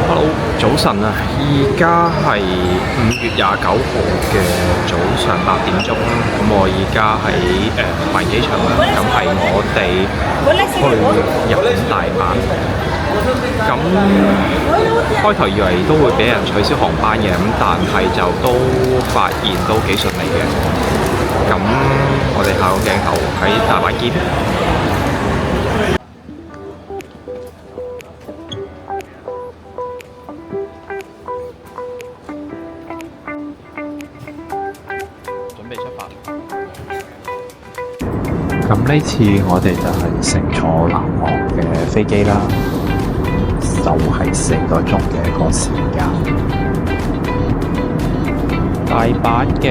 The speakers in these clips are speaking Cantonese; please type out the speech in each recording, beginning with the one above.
Hello，早晨啊！而家係5月29號嘅早上8點鐘啦。咁我而家喺環機場啦。咁係我哋去日本大阪。咁開頭以為都會俾人取消航班嘅，咁但係就都發現都幾順利嘅。咁我哋下個鏡頭喺大阪見。準備出發。咁呢次我哋就係乘坐南航嘅飛機啦，就係4個鐘嘅一個時間。大阪嘅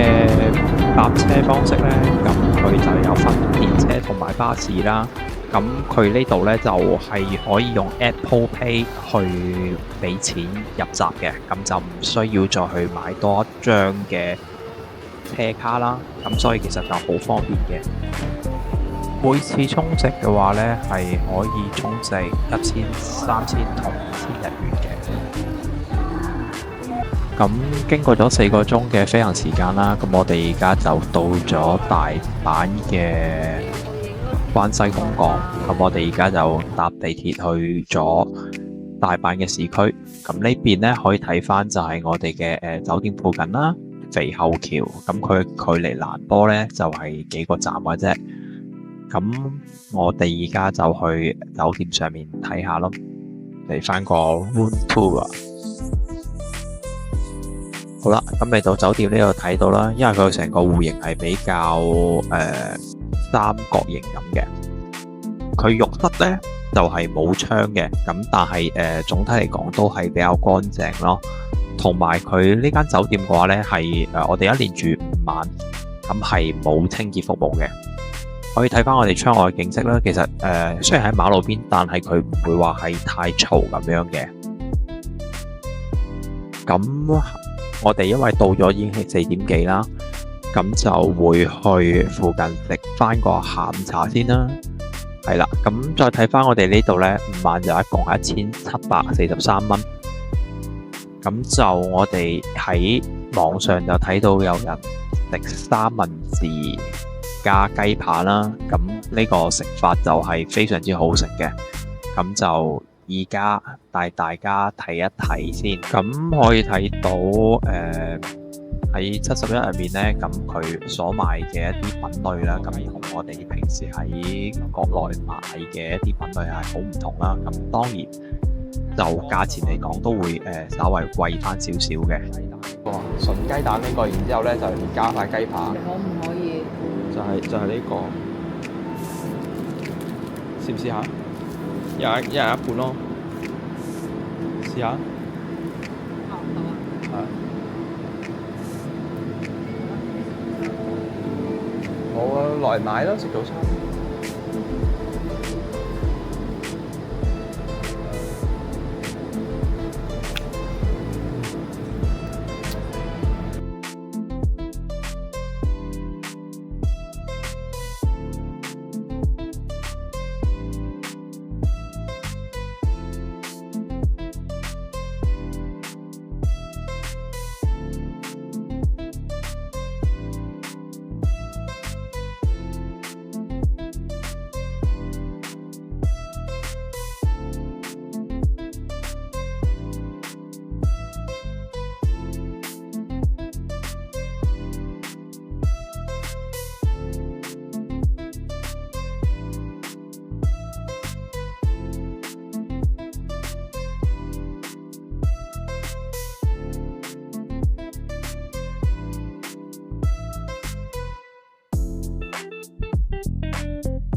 搭車方式呢，咁佢就有分電車同埋巴士啦。咁佢呢度呢，就係可以用 Apple Pay 去俾錢入閘嘅，咁就唔需要再去買多一張嘅車卡啦。咁所以其實就好方便嘅。每次充值嘅話呢，係可以充值1000、3000同2000日元嘅。咁經過咗4個鐘嘅飛行時間啦，咁我哋而家就到咗大阪嘅關西空港。咁我哋而家就搭地鐵去咗大阪嘅市區。咁呢邊呢，可以睇返就係我哋嘅酒店附近啦，肥後橋。咁佢距離難波呢，就係幾個站嘅啫。咁我哋而家就去酒店上面睇下咯，嚟返個 room tour 啊！好啦，咁嚟到酒店呢度睇到啦，因為佢成個戶型係比較三角形咁嘅。佢浴室呢就係冇窗嘅，咁但係總體嚟講都係比較乾淨咯。同埋佢呢間酒店嘅話呢，係我哋一連住5晚，咁係冇清潔服務嘅。可以睇翻我哋窗外嘅景色啦。其實雖然喺馬路邊，但係佢唔會話係太嘈咁樣嘅。咁我哋因為到咗已經係4點幾啦，咁就會去附近食翻個下午茶先啦。係啦，咁再睇翻我哋呢度呢，5晚就一共係1743蚊。咁就我哋喺網上就睇到有人食三文治加雞扒啦，咁呢個食法就係非常之好食嘅。咁就而家帶大家睇一睇先。咁可以睇到喺71入面呢，咁佢所賣嘅一啲品類啦，咁同我哋平時喺國內買嘅一啲品類係好唔同啦。咁當然就價錢嚟講都會稍微貴翻少少嘅。純雞蛋呢個，然之後呢，就加塊雞扒。可唔可以？就係呢個，試唔試下？一人一半咯，試下。好啊。好啊，來買咯，食早餐。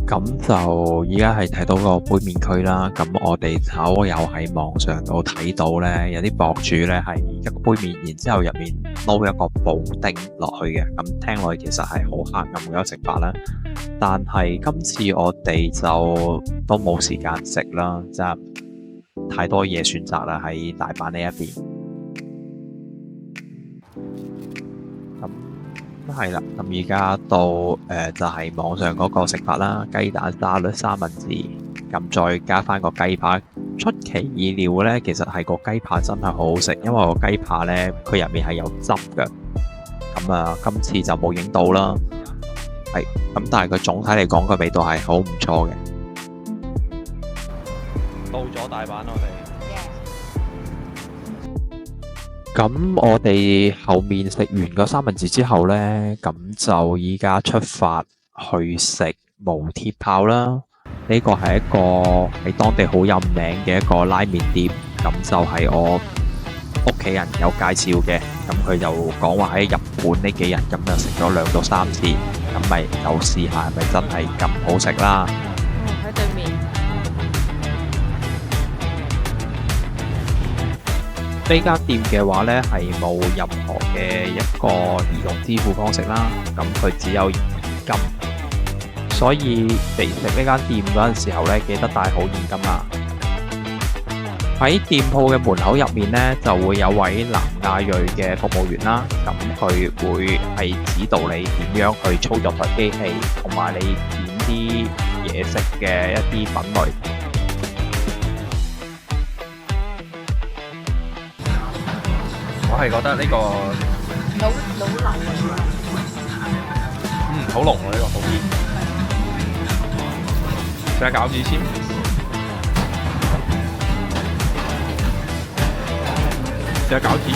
咁就而家係睇到個杯麵區啦。咁我哋稍有喺網上度睇到呢，有啲博主呢係一個杯麵，然之後入面撈一個布丁落去嘅。咁聽落去其實係好黑暗嘅一個食法啦。但係今次我哋就都冇時間食啦，即係太多嘢選擇啦喺大阪呢一邊。係啦，咁而家到就係網上嗰個食法啦，雞蛋沙律三文治。咁再加翻個雞扒。出其意料呢，其實係個雞扒真係好好食，因為個雞扒呢，佢入面係有汁嘅。咁啊，今次就冇影到啦。係咁，但係佢總體嚟講個味道係好唔錯嘅。到咗大阪我哋。咁我哋後面食完個三文治之後呢，咁就依家出發去食無鐵炮啦。呢個係一個喺當地好有名嘅一個拉麵店，咁就係我屋企人有介紹嘅。咁佢就講話喺日本呢幾日咁就食咗2到3次，咁咪就試下係咪真係咁好食啦。喺對面。呢間店嘅話呢，係冇任何嘅一個移動支付方式啦，咁佢只有現金，所以嚟食呢間店嗰陣時候呢，記得帶好現金啦。喺店鋪嘅門口入面呢，就會有位南亞裔嘅服務員啦，咁佢會係指導你點樣去操作台機器，同埋你點啲嘢食嘅一啲品類。我係覺得呢個老流好濃喎，呢個好熱。食下餃子先。食下餃子。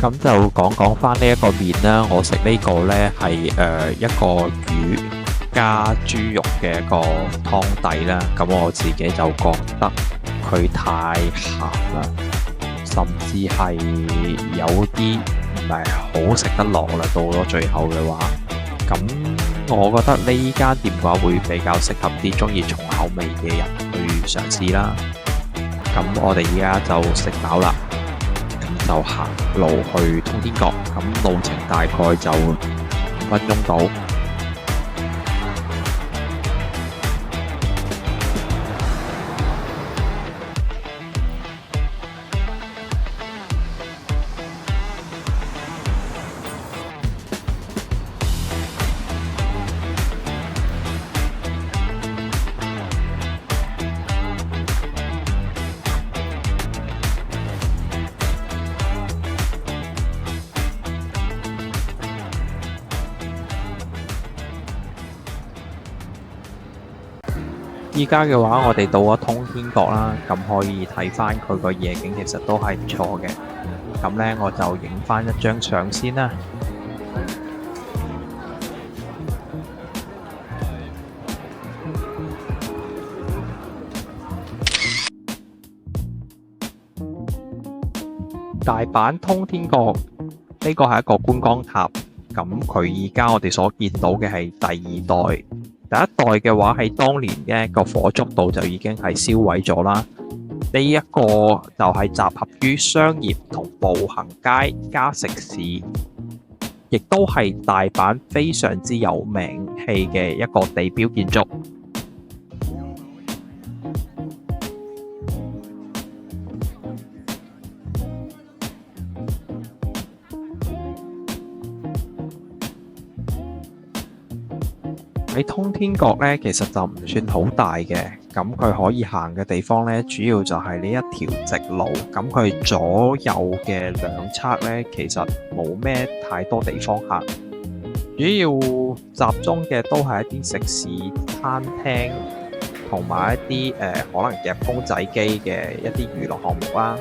咁就講翻呢一個麵啦，我食呢個呢係一個魚加豬肉嘅一個湯底啦。咁我自己就覺得佢太鹹啦，甚至係有啲唔係好食得落啦。到咗最後嘅話，咁我覺得呢間店嘅話會比較適合啲中意重口味嘅人去嘗試啦。咁我哋而家就食飽啦。就行路去通天閣，咁路程大概就5分鐘到。依家嘅話，我哋到咗通天閣啦，咁可以睇翻佢個夜景，其實都係唔錯嘅。咁呢，我就影翻一張相先啦。大阪通天閣呢個係一個觀光塔，咁佢而家我哋所見到嘅係第2代。第一代嘅話喺當年嘅一個火燭度就已經係燒毀咗啦。呢一個就係集合於商業同步行街加食肆，亦都係大阪非常之有名氣嘅一個地標建築。喺通天閣呢，其實就唔算好大嘅，咁佢可以行嘅地方呢，主要就係呢一條直路，咁佢左右嘅兩側呢，其實冇咩太多地方行，主要集中嘅都係一啲食肆、餐廳同埋一啲可能夾公仔機嘅一啲娛樂項目啦。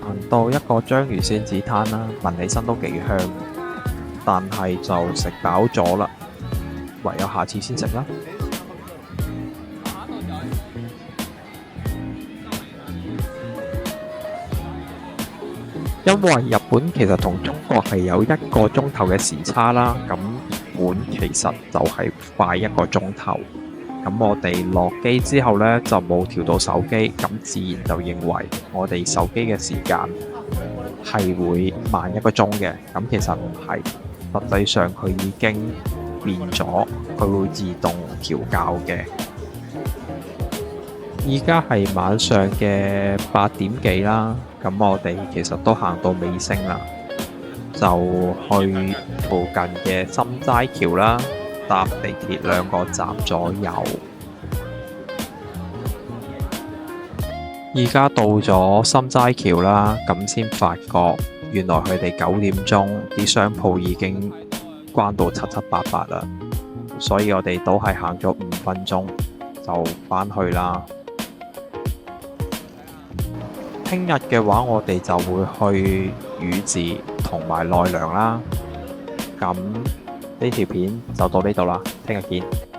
行到一個章魚仙子攤啦，聞起身都幾香，但係就食飽咗啦。唯有下次先食啦。因為日本其實同中國係有1個鐘頭嘅時差啦，咁日本其實就係快1個鐘頭。咁我哋落機之後呢，就冇調到手機，咁自然就認為我哋手機嘅時間係會慢1個鐘嘅。咁其實唔係，實際上佢已經變咗，佢會自動調校嘅。而家係晚上嘅8點幾啦，咁我哋其實都行到尾聲啦，就去附近嘅心齋橋啦，搭地鐵2個站左右。而家到咗心齋橋啦，咁先發覺原來佢哋9點鐘啲商鋪已經關到七七八八啦，所以我哋都係行咗5分鐘就返去啦。聽日嘅話，我哋就會去宇治同埋奈良啦。咁呢條片就到呢度啦，聽日見。